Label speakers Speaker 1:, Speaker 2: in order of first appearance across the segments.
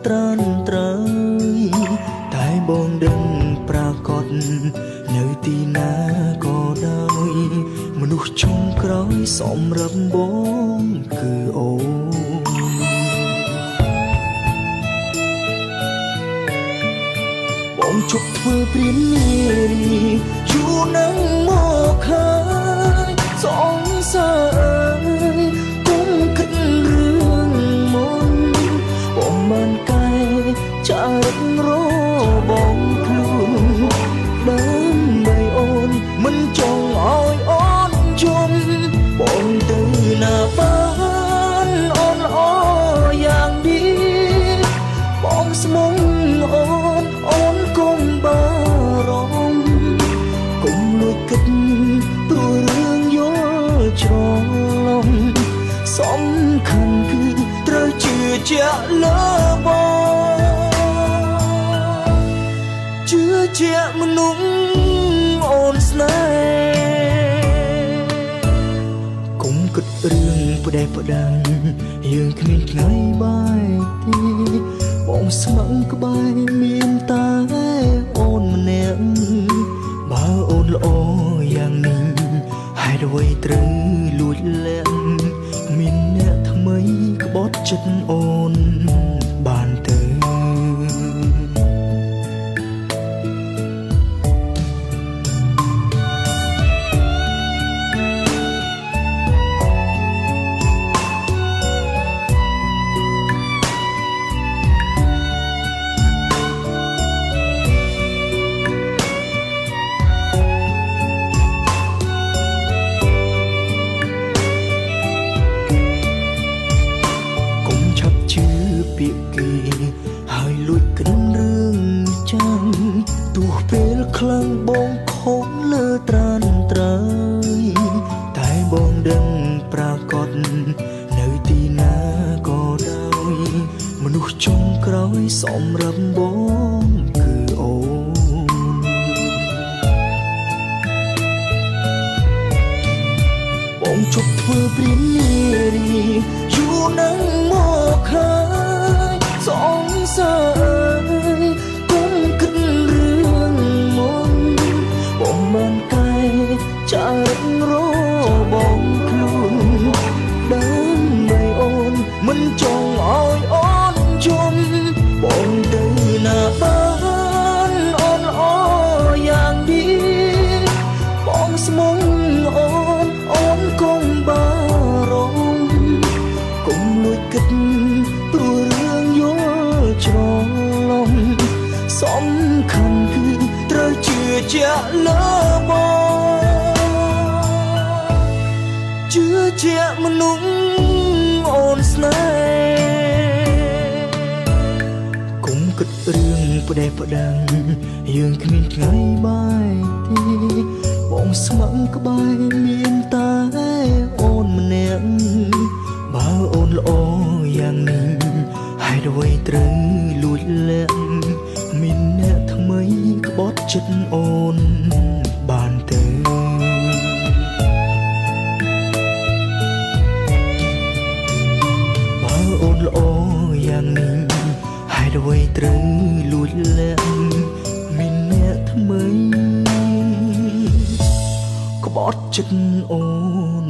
Speaker 1: ត្រានត្រើយតែបងដឹងប្រកបនៅទីណាក៏ដោយមនុស្សចុងក្រោយសម្រាប់បងគឺអូនបងជប់ធ្វើព្រាននារីយូរណាស់មកហើយសងសើគុំគិតរឿងមុនបងបានកែចាររបងខ្លួនដើម្បីអូនមិនចង់ឲ្យអូនយំបងទៅណាបានអូនល្អយ៉ាងនេះបងស្មងអូនកុំបារម្ភកុំលួចគិតព្រោះរឿងយល់ច្រឡំសំខាន់គឺត្រូវជឿជាក់លើបងជឿជាក់មនុស្សអូនស្នេហ៍កុំគិតរឿងផ្ដេសផ្ដាំយើងគ្មានថ្ងៃបាយទេបងស្មឹងក្បែរមានតែអូនម្នាក់បើអូនល្អយ៉ាងនេះហេតុអ្វីត្រូវលួចលាក់មានអ្នកថ្មីក្បត់ចិត្តអូនបានទៅពាក្យគេហើយលួចគិតរឿងចាំទោះពេលខ្លាំងបងខំលើត្រានត្រើយតែបងដឹងប្រកបនៅទីណាក៏ដោយមនុស្សចុងក្រោយសម្រាប់បងគឺអូនបងជប់ធ្វើព្រាននារីយូរណាស់មកហើយសងសើគុំគិតរឿងមុនបងបានកែចាររបងខ្លួនដើម្បីអូនមិនចង់ឲ្យអូនយំបងទៅណាបានអូនល្អយ៉ាងនេះបងស្មងអូនកុំបារម្ភកុំលួចគិតព្រោះរឿងយល់ច្រឡំសំខាន់គឺត្រូវជឿជាក់លើបងជឿជាក់មនុស្សអូនស្នេហ៍កុំគិតរឿងផ្ដេសផ្ដាំយើងគ្មានថ្ងៃបាយទេបងស្មឹងក្បែរមានតែអូនម្នាក់បើអូនល្អយ៉ាងនេះហេតុអ្វីត្រូវលួចលាក់មានអ្នកថ្មីក្បត់ចិត្តអូនបានទៅបើអូនល្អយ៉ាងនេះហេតុអ្វីត្រូវលួចលាក់មានអ្នកថ្មីក្បត់ចិត្តអូន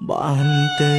Speaker 1: បានទៅ